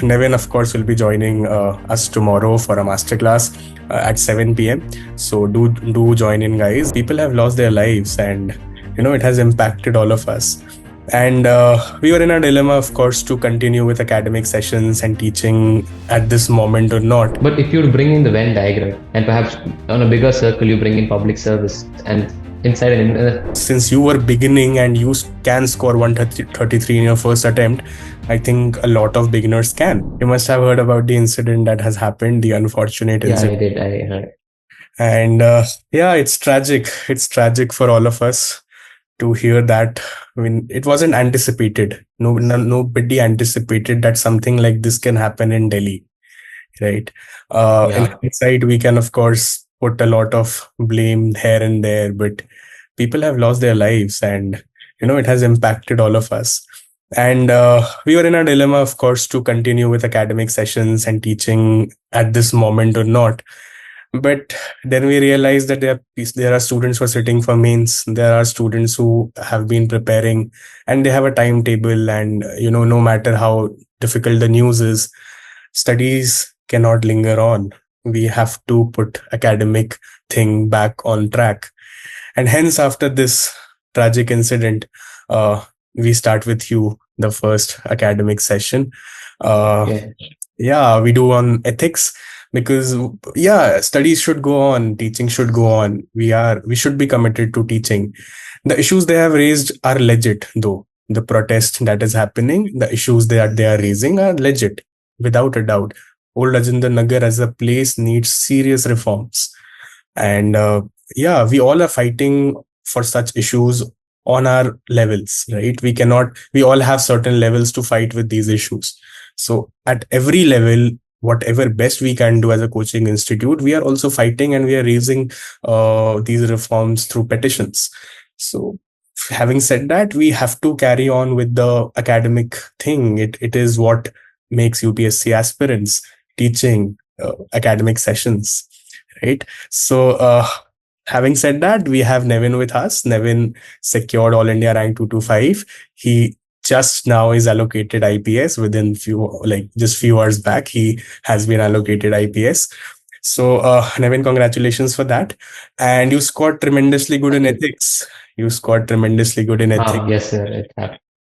Nevin, of course, will be joining us tomorrow for a masterclass at 7 p.m. So do join in, guys. People have lost their lives, and it has impacted all of us. And we were in a dilemma, of course, to continue with academic sessions and teaching at this moment or not. But if you bring in the Venn diagram, and perhaps on a bigger circle, you bring in public service, and inside since you were beginning and you can score 133 in your first attempt, I think a lot of beginners can. You must have heard about the incident that has happened, the unfortunate incident. Yeah, I did. I heard. And yeah, it's tragic. It's tragic for all of us to hear that. I mean, it wasn't anticipated. Nobody anticipated that something like this can happen in Delhi, right? In hindsight, we can, of course, put a lot of blame here and there, but people have lost their lives, and it has impacted all of us. And we were in a dilemma, of course, to continue with academic sessions and teaching at this moment or not. But then we realized that there are students who are sitting for mains. There are students who have been preparing, and they have a timetable. And no matter how difficult the news is, studies cannot linger on. We have to put academic thing back on track. And hence, after this tragic incident, we start with you the first academic session. Yeah, we do on ethics, because studies should go on, teaching should go on. We should be committed to teaching. The issues they have raised are legit, though. The protest that is happening, the issues that they are raising are legit, without a doubt. Old Rajendra Nagar as a place needs serious reforms. And we all are fighting for such issues on our levels, right? We all have certain levels to fight with these issues. So at every level, whatever best we can do as a coaching institute, we are also fighting, and we are raising these reforms through petitions. So having said that, we have to carry on with the academic thing. It is what makes UPSC aspirants teaching academic sessions, right? So having said that, we have Nevin with us. Nevin secured All India rank 225. He just now is allocated IPS within just few hours back. He has been allocated IPS. So Nevin, congratulations for that. And you scored tremendously good in ethics. Yes, sir.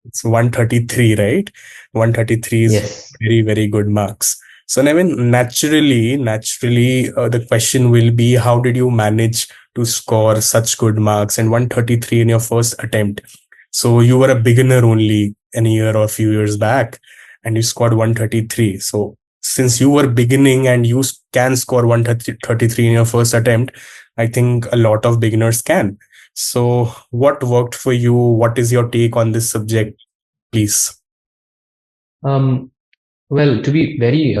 It's 133, right? 133 is yes. Very, very good marks. So Nevin, naturally, the question will be, how did you manage to score such good marks and 133 in your first attempt? So you were a beginner only a year or a few years back, and you scored 133. So since you were beginning and you can score 133 in your first attempt, I think a lot of beginners can. So what worked for you? What is your take on this subject, please? Well, to be very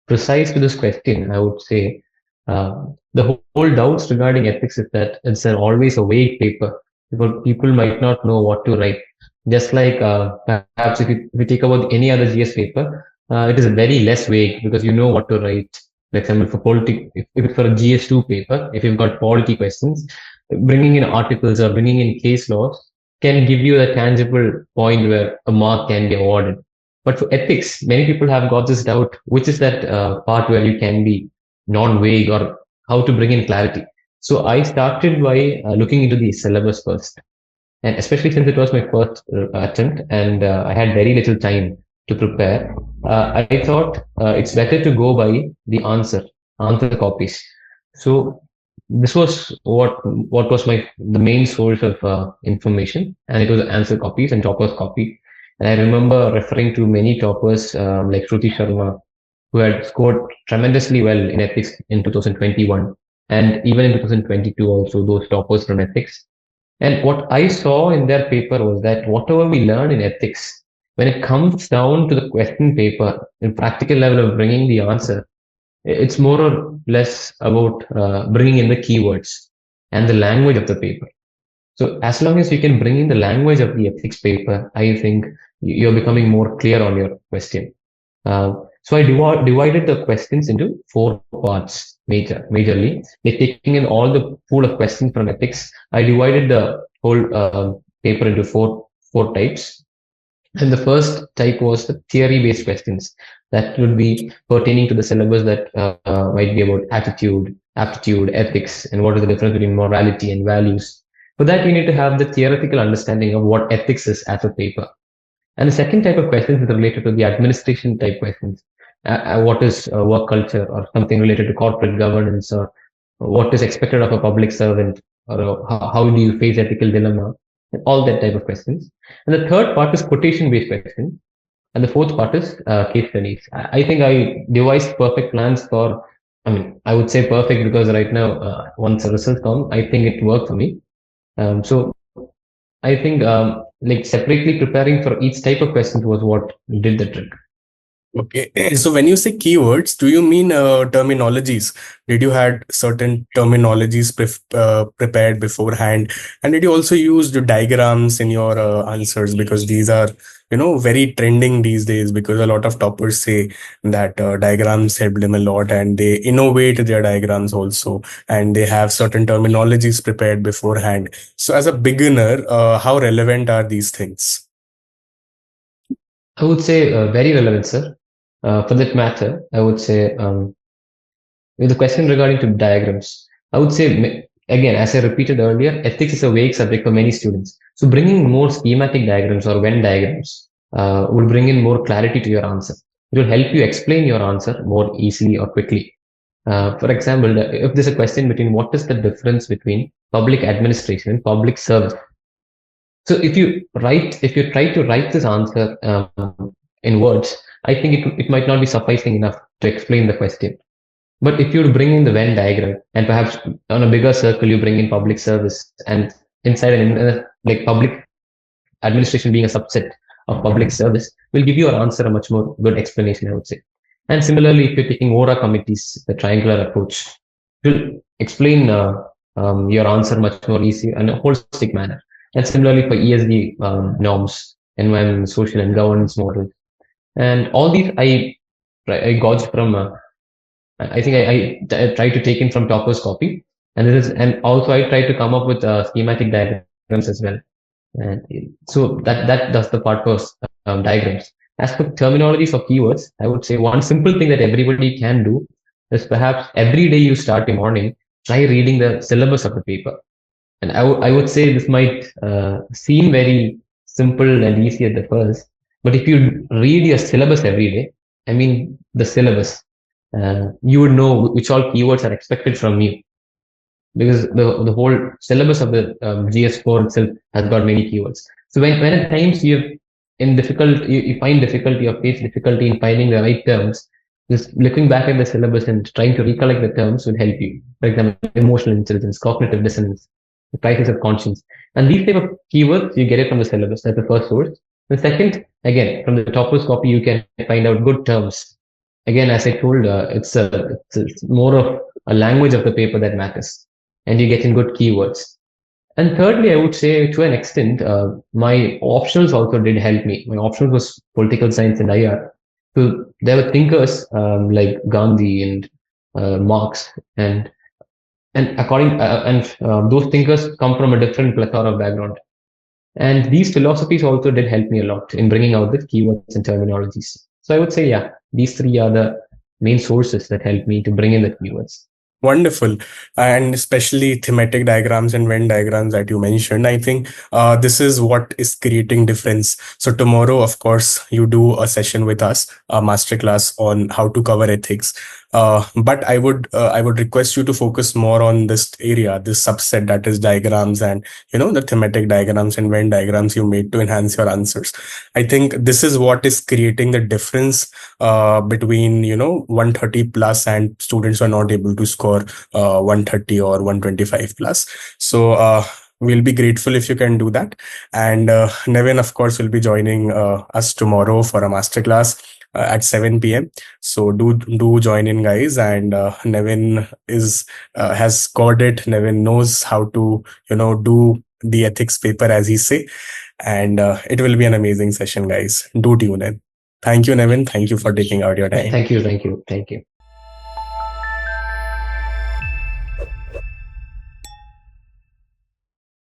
precise with this question, I would say the whole doubts regarding ethics is that it's always a vague paper. People might not know what to write. Just like perhaps if we take about any other GS paper, it is very less vague because you know what to write. For example, if it's for a GS2 paper, if you've got polity questions, bringing in articles or bringing in case laws can give you a tangible point where a mark can be awarded. But for ethics, many people have got this doubt, which is that part where you can be non-vague or how to bring in clarity. So I started by looking into the syllabus first. And especially since it was my first attempt and I had very little time to prepare, I thought it's better to go by the answer copies. So this was what was the main source of information, and it was answer copies and toppers copy. And I remember referring to many toppers like Shruti Sharma, who had scored tremendously well in ethics in 2021. And even in 2022 also, those toppers from ethics. And what I saw in their paper was that whatever we learn in ethics, when it comes down to the question paper, in practical level of bringing the answer, it's more or less about bringing in the keywords and the language of the paper. So as long as you can bring in the language of the ethics paper, I think you're becoming more clear on your question. So I divided the questions into 4 parts, majorly. Like taking in all the pool of questions from ethics, I divided the whole paper into four types. And the first type was the theory-based questions. that would be pertaining to the syllabus that might be about attitude, aptitude, ethics, and what is the difference between morality and values. For that, you need to have the theoretical understanding of what ethics is as a paper. And the second type of questions is related to the administration type questions. What is work culture, or something related to corporate governance, or what is expected of a public servant, or how do you face ethical dilemma, all that type of questions. And the third part is quotation based questions. And the fourth part is case studies. I think I devised perfect plans for, I mean, I would say perfect because right now, once the results come, I think it worked for me. So I think like separately preparing for each type of questions was what did the trick. Okay. So when you say keywords, do you mean terminologies? Did you had certain terminologies prepared beforehand? And did you also use the diagrams in your answers? Because these are, very trending these days, because a lot of toppers say that diagrams help them a lot, and they innovate their diagrams also, and they have certain terminologies prepared beforehand. So as a beginner, how relevant are these things? I would say very relevant, sir. For that matter, I would say with the question regarding to diagrams, I would say again, as I repeated earlier, ethics is a vague subject for many students. So bringing more schematic diagrams or Venn diagrams will bring in more clarity to your answer. It will help you explain your answer more easily or quickly. For example, if there's a question between what is the difference between public administration and public service. So if you try to write this answer in words, I think it might not be sufficing enough to explain the question. But if you bring in the Venn diagram, and perhaps on a bigger circle, you bring in public service, and inside like public administration being a subset of public service, will give your answer a much more good explanation, I would say. And similarly, if you're taking ORA committees, the triangular approach, it will explain your answer much more easy in a holistic manner. And similarly for ESG norms, environment, social, and governance models. And all these I gauged from I think I tried to take in from Topper's copy, and also I tried to come up with schematic diagrams as well. And so that does the part for diagrams. As for terminologies or keywords, I would say one simple thing that everybody can do is perhaps every day you start your morning, try reading the syllabus of the paper. And I would say this might seem very simple and easy at the first, but if you read your syllabus every day, I mean the syllabus, you would know which all keywords are expected from you, because the whole syllabus of the GS-4 itself has got many keywords. So when at times you find difficulty or face difficulty in finding the right terms, just looking back at the syllabus and trying to recollect the terms would help you. For example, emotional intelligence, cognitive dissonance, the crisis of conscience, and these type of keywords you get it from the syllabus. That's the first source. The second, again, from the topmost copy, you can find out good terms. Again, as I told, it's more of a language of the paper that matters, and you get in good keywords. And thirdly, I would say to an extent, my optionals also did help me. My optionals was political science and IR. So there were thinkers like Gandhi and Marx, and those thinkers come from a different plethora of background. And these philosophies also did help me a lot in bringing out the keywords and terminologies. So I would say, yeah, these three are the main sources that help me to bring in the keywords. Wonderful. And especially thematic diagrams and Venn diagrams that you mentioned. I think this is what is creating difference. So tomorrow, of course, you do a session with us, a masterclass on how to cover ethics. But I would request you to focus more on this area, this subset, that is diagrams and, the thematic diagrams and Venn diagrams you made to enhance your answers. I think this is what is creating the difference between, 130 plus and students who are not able to score 130 or 125 plus. So we'll be grateful if you can do that. And Nevin, of course, will be joining us tomorrow for a masterclass at 7 p.m. So do join in, guys. And Nevin has scored it. Nevin knows how to do the ethics paper, as he say, and it will be an amazing session, guys. Do tune in. Thank you, Nevin. Thank you for taking out your time. Thank you.